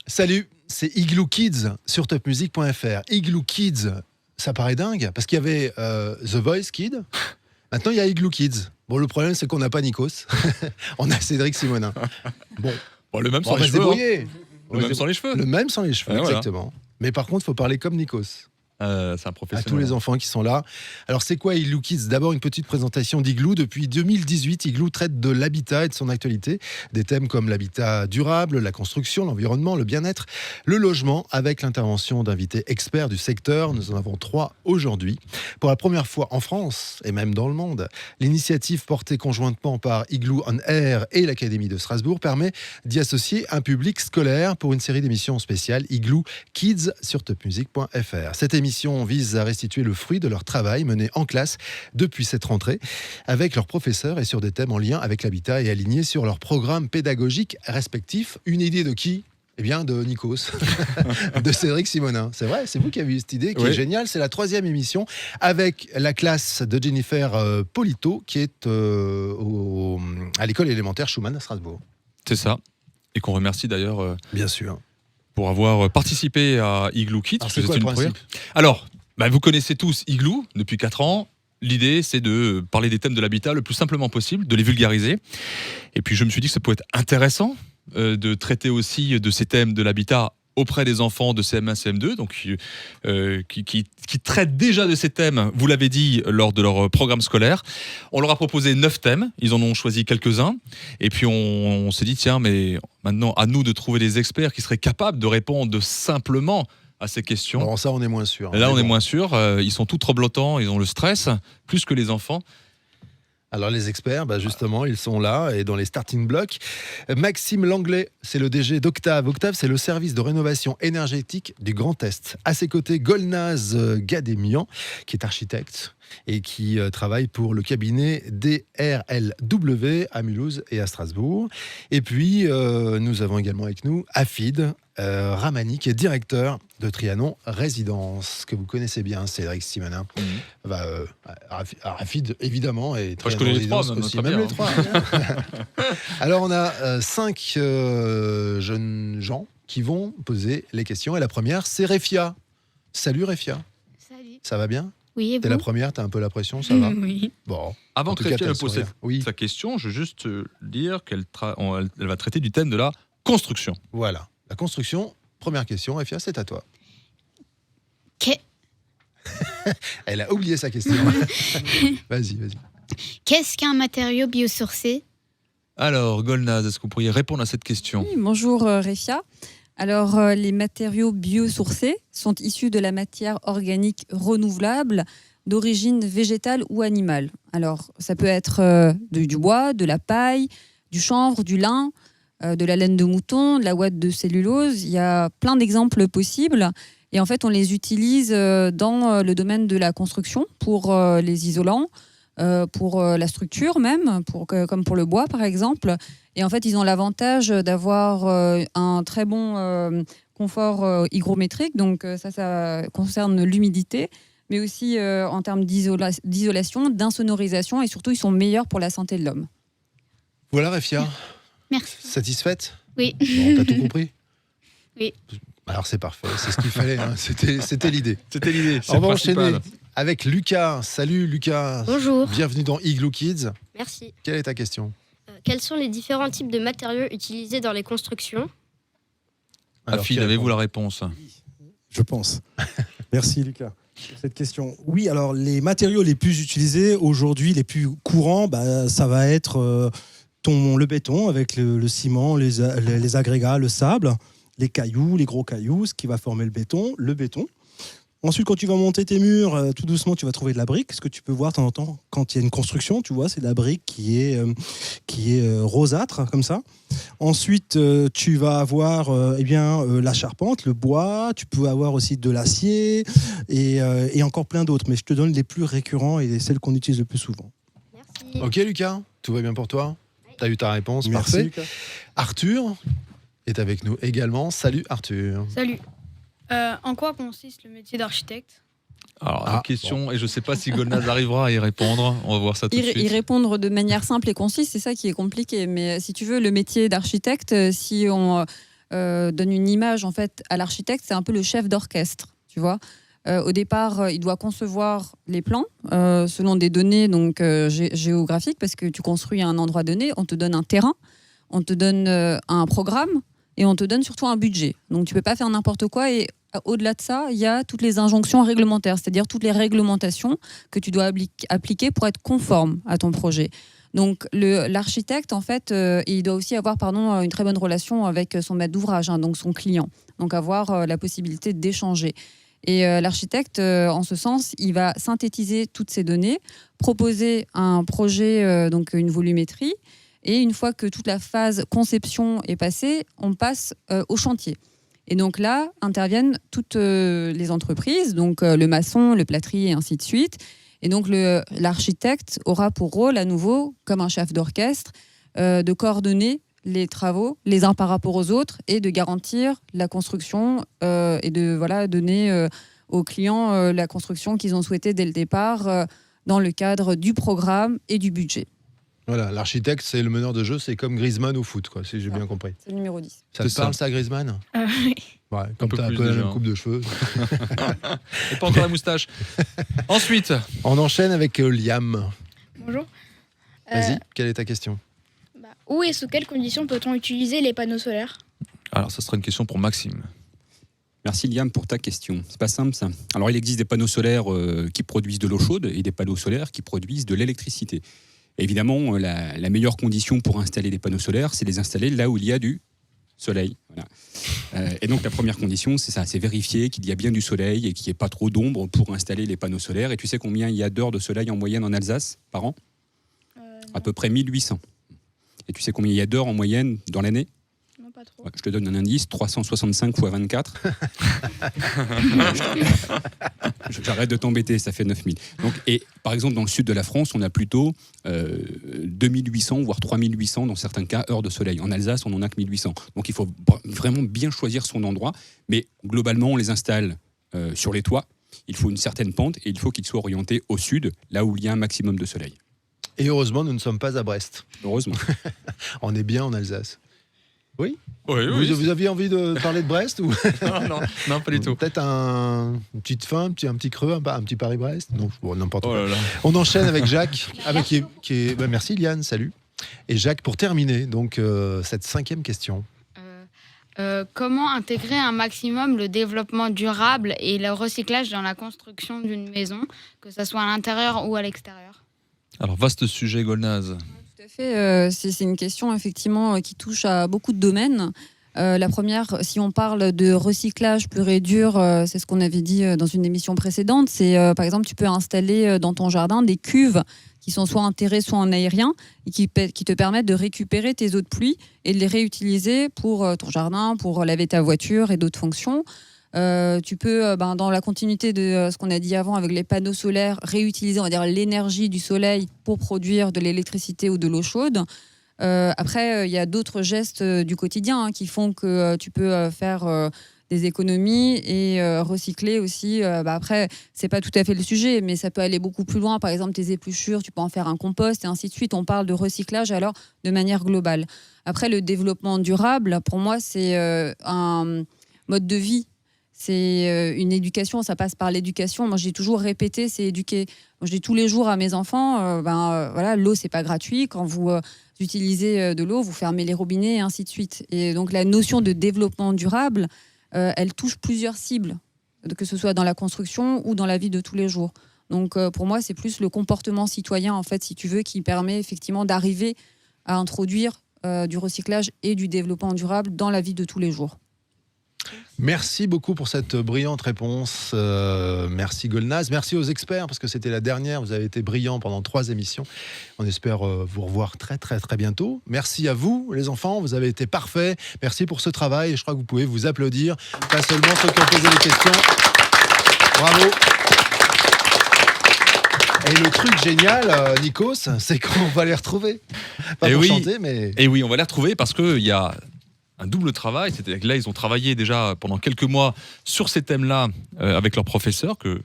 Salut, c'est Igloo Kids sur topmusic.fr. Igloo Kids, ça paraît dingue parce qu'il y avait The Voice Kid. Maintenant, il y a Igloo Kids. Bon, le problème, c'est qu'on n'a pas Nikos. On a Cédric Simonin. Bon, le même on sans va les se cheveux. débrouiller. Le même sans les cheveux. Le même sans les cheveux, Voilà. exactement. Mais par contre, il faut parler comme Nikos. C'est un À professionnel. tous les enfants qui sont là. Alors, c'est quoi Igloo Kids? D'abord, une petite présentation d'Igloo. Depuis 2018, Igloo traite de l'habitat et de son actualité. Des thèmes comme l'habitat durable, la construction, l'environnement, le bien-être, le logement, avec l'intervention d'invités experts du secteur. Nous en avons 3 aujourd'hui. Pour la première fois en France, et même dans le monde, l'initiative portée conjointement par Igloo on Air et l'Académie de Strasbourg permet d'y associer un public scolaire pour une série d'émissions spéciales Igloo Kids sur topmusic.fr. Cette émission vise à restituer le fruit de leur travail mené en classe depuis cette rentrée avec leurs professeurs et sur des thèmes en lien avec l'habitat et alignés sur leurs programmes pédagogiques respectifs. Une idée de qui ? Eh bien, de Nikos, de Cédric Simonin. C'est vrai, c'est vous qui avez eu cette idée qui est géniale. C'est la 3e émission avec la classe de Jennifer Polito qui est à l'école élémentaire Schumann à Strasbourg. C'est ça. Et qu'on remercie d'ailleurs Bien sûr. pour avoir participé à Igloo Kids. Alors, c'est quoi le principe ? Alors, vous connaissez tous Igloo depuis 4 ans. L'idée, c'est de parler des thèmes de l'habitat le plus simplement possible, de les vulgariser. Et puis, je me suis dit que ça pouvait être intéressant de traiter aussi de ces thèmes de l'habitat auprès des enfants de CM1, CM2, donc qui traitent déjà de ces thèmes, vous l'avez dit, lors de leur programme scolaire. On leur a proposé 9 thèmes, ils en ont choisi quelques-uns, et puis on s'est dit, tiens, mais maintenant, à nous de trouver des experts qui seraient capables de répondre simplement à ces questions. Bon, ça, on est moins sûr. Là, on est moins sûr, ils sont tout tremblotants, ils ont le stress, plus que les enfants. Alors les experts, justement, ils sont là et dans les starting blocks. Maxime Langlais, c'est le DG d'Octave. Octave, c'est le service de rénovation énergétique du Grand Est. À ses côtés, Golnaz Gademian, qui est architecte et qui travaille pour le cabinet DRLW à Mulhouse et à Strasbourg. Et puis, nous avons également avec nous Afid Ramani, qui est directeur de Trianon Résidence, que vous connaissez bien, Cédric Simonin. Afid, évidemment, et je connais les 3, aussi, même les 3. Alors, on a 5 jeunes gens qui vont poser les questions. Et la première, c'est Réfia. Salut Réfia. Salut. Ça va bien ? Oui, et T'es vous ? la première, t'as un peu la pression, ça va ? Oui. Bon. Avant En que tout cas, Réfia t'as ne le pose sourire. Oui. sa question, je veux juste dire qu'elle elle va traiter du thème de la construction. Voilà. La construction, première question, Réfia, c'est à toi. Elle a oublié sa question. Vas-y. Qu'est-ce qu'un matériau biosourcé ? Alors, Golnaz, est-ce que vous pourriez répondre à cette question ? Oui, bonjour Réfia. Alors, les matériaux biosourcés sont issus de la matière organique renouvelable d'origine végétale ou animale. Alors, ça peut être du bois, de la paille, du chanvre, du lin, de la laine de mouton, de la ouate de cellulose. Il y a plein d'exemples possibles. Et en fait, on les utilise dans le domaine de la construction pour les isolants, pour la structure même, comme pour le bois par exemple. Et en fait, ils ont l'avantage d'avoir un très bon confort hygrométrique. Donc ça concerne l'humidité, mais aussi en termes d'isolation, d'insonorisation, et surtout, ils sont meilleurs pour la santé de l'homme. Voilà, Réfia. Merci. Satisfaite ? Oui. Bon, t'as tout compris ? Oui. Alors, c'est parfait. C'est ce qu'il fallait. Hein. C'était l'idée. C'était l'idée. On va enchaîner avec Lucas. Salut, Lucas. Bonjour. Bienvenue dans Igloo Kids. Merci. Quelle est ta question ? Quels sont les différents types de matériaux utilisés dans les constructions ? Afid, avez-vous la réponse ? Je pense. Merci Lucas pour cette question. Oui, alors les matériaux les plus utilisés aujourd'hui, les plus courants, ça va être le béton avec le ciment, les agrégats, le sable, les cailloux, les gros cailloux, ce qui va former le béton. Ensuite, quand tu vas monter tes murs, tout doucement, tu vas trouver de la brique. Ce que tu peux voir de temps en temps quand il y a une construction, tu vois, c'est de la brique qui est rosâtre, comme ça. Ensuite, tu vas avoir la charpente, le bois. Tu peux avoir aussi de l'acier et encore plein d'autres. Mais je te donne les plus récurrents et celles qu'on utilise le plus souvent. Merci. Ok, Lucas, tout va bien pour toi ? T'as eu ta réponse, Merci, parfait. Lucas. Arthur est avec nous également. Salut, Arthur. Salut. En quoi consiste le métier d'architecte ? Alors, la question, et je ne sais pas si Golnaz arrivera à y répondre. On va voir ça tout de suite. Y répondre de manière simple et concise, c'est ça qui est compliqué. Mais si tu veux, le métier d'architecte, si on donne une image en fait à l'architecte, c'est un peu le chef d'orchestre, tu vois. Au départ, il doit concevoir les plans selon des données donc, géographiques, parce que tu construis à un endroit donné, on te donne un terrain, on te donne un programme et on te donne surtout un budget. Donc tu peux pas faire n'importe quoi, et au-delà de ça, il y a toutes les injonctions réglementaires, c'est-à-dire toutes les réglementations que tu dois appliquer pour être conforme à ton projet. Donc l'architecte, en fait, il doit aussi avoir une très bonne relation avec son maître d'ouvrage, donc son client. Donc avoir la possibilité d'échanger. Et l'architecte, en ce sens, il va synthétiser toutes ces données, proposer un projet, donc une volumétrie, et une fois que toute la phase conception est passée, on passe au chantier. Et donc là, interviennent toutes les entreprises, donc le maçon, le plâtrier et ainsi de suite. Et donc l'architecte aura pour rôle, à nouveau, comme un chef d'orchestre, de coordonner les travaux les uns par rapport aux autres et de garantir la construction et de donner aux clients la construction qu'ils ont souhaité dès le départ dans le cadre du programme et du budget. Voilà, l'architecte, c'est le meneur de jeu, c'est comme Griezmann au foot, quoi, si j'ai bien compris. C'est le numéro 10. Ça te parle, ça, Griezmann? Oui. Ouais, comme peu t'as un plus peu la déjà. même coupe de cheveux. Et pas encore la moustache. Ensuite, On enchaîne avec Liam. Bonjour. Vas-y, quelle est ta question? Où et sous quelles conditions peut-on utiliser les panneaux solaires? alors ça sera une question pour Maxime. Merci Liam pour ta question. C'est pas simple ça. Alors il existe des panneaux solaires qui produisent de l'eau chaude et des panneaux solaires qui produisent de l'électricité. Évidemment, la meilleure condition pour installer des panneaux solaires, c'est les installer là où il y a du soleil. Voilà. Et donc la première condition, c'est ça, c'est vérifier qu'il y a bien du soleil et qu'il n'y ait pas trop d'ombre pour installer les panneaux solaires. Et tu sais combien il y a d'heures de soleil en moyenne en Alsace par an? À peu près 1800. Et tu sais combien il y a d'heures en moyenne dans l'année? Non, pas trop. Ouais, je te donne un indice, 365 fois 24. J'arrête de t'embêter, ça fait 9000. Donc, et par exemple, dans le sud de la France, on a plutôt 2800, voire 3800 dans certains cas, heures de soleil. En Alsace, on en a que 1800. Donc il faut vraiment bien choisir son endroit. Mais globalement, on les installe sur les toits. Il faut une certaine pente et il faut qu'ils soient orientés au sud, là où il y a un maximum de soleil. Et heureusement, nous ne sommes pas à Brest. Heureusement. On est bien en Alsace. Oui, Oui, vous aviez envie de parler de Brest ou non, pas du tout. peut-être une petite fin, un petit creux, un petit Paris-Brest? Non, bon, n'importe Oh quoi. là là. On enchaîne avec Jacques, merci Liane, salut. Et Jacques, pour terminer, donc cette 5e question. Comment intégrer un maximum le développement durable et le recyclage dans la construction d'une maison, que ce soit à l'intérieur ou à l'extérieur? Alors vaste sujet, Golnaz. Tout à fait, c'est une question effectivement qui touche à beaucoup de domaines. La première, si on parle de recyclage pur et dur, c'est ce qu'on avait dit dans une émission précédente, c'est par exemple tu peux installer dans ton jardin des cuves qui sont soit en terré, soit en aérien, et qui te permettent de récupérer tes eaux de pluie et de les réutiliser pour ton jardin, pour laver ta voiture et d'autres fonctions. Tu peux, dans la continuité de ce qu'on a dit avant avec les panneaux solaires, réutiliser, on va dire, l'énergie du soleil pour produire de l'électricité ou de l'eau chaude. Après, il y a d'autres gestes du quotidien qui font que tu peux faire des économies et recycler aussi. Après, c'est pas tout à fait le sujet, mais ça peut aller beaucoup plus loin. Par exemple, tes épluchures, tu peux en faire un compost et ainsi de suite. On parle de recyclage alors de manière globale. Après, le développement durable, pour moi, c'est un mode de vie. C'est une éducation, ça passe par l'éducation. Moi, j'ai toujours répété, c'est éduquer. Moi, je dis tous les jours à mes enfants, voilà, l'eau, c'est pas gratuit. Quand vous utilisez de l'eau, vous fermez les robinets et ainsi de suite. Et donc, la notion de développement durable, elle touche plusieurs cibles, que ce soit dans la construction ou dans la vie de tous les jours. Donc, pour moi, c'est plus le comportement citoyen, en fait, si tu veux, qui permet effectivement d'arriver à introduire du recyclage et du développement durable dans la vie de tous les jours. Merci beaucoup pour cette brillante réponse. Merci Golnaz. Merci aux experts parce que c'était la dernière. Vous avez été brillants pendant 3 émissions. On espère vous revoir très très très bientôt. Merci à vous les enfants. Vous avez été parfaits. Merci pour ce travail. Je crois que vous pouvez vous applaudir. Pas seulement ceux qui ont posé les questions. Bravo. Et le truc génial, Nikos, c'est qu'on va les retrouver. Pas pour chanter, mais... Et oui, on va les retrouver parce qu'il y a un double travail. C'est-à-dire que là, ils ont travaillé déjà pendant quelques mois sur ces thèmes-là avec leurs professeurs, que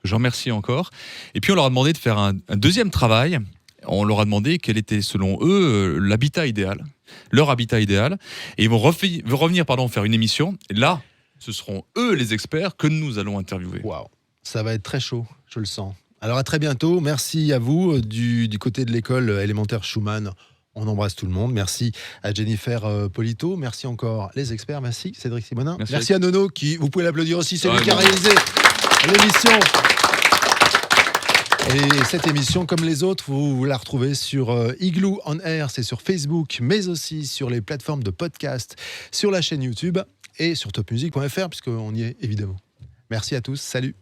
je remercie encore. Et puis, on leur a demandé de faire un deuxième travail. On leur a demandé quel était, selon eux, l'habitat idéal. leur habitat idéal. Et ils vont revenir faire une émission. Et là, ce seront eux les experts que nous allons interviewer. Waouh, ça va être très chaud, je le sens. Alors à très bientôt, merci à vous du côté de l'école élémentaire Schumann. On embrasse tout le monde. Merci à Jennifer Polito. Merci encore les experts. Merci Cédric Simonin. Merci à Nono, vous pouvez l'applaudir aussi, c'est lui qui a réalisé l'émission. Et cette émission, comme les autres, vous la retrouvez sur Igloo on Air, c'est sur Facebook, mais aussi sur les plateformes de podcast, sur la chaîne YouTube et sur topmusic.fr, puisqu'on y est évidemment. Merci à tous, salut.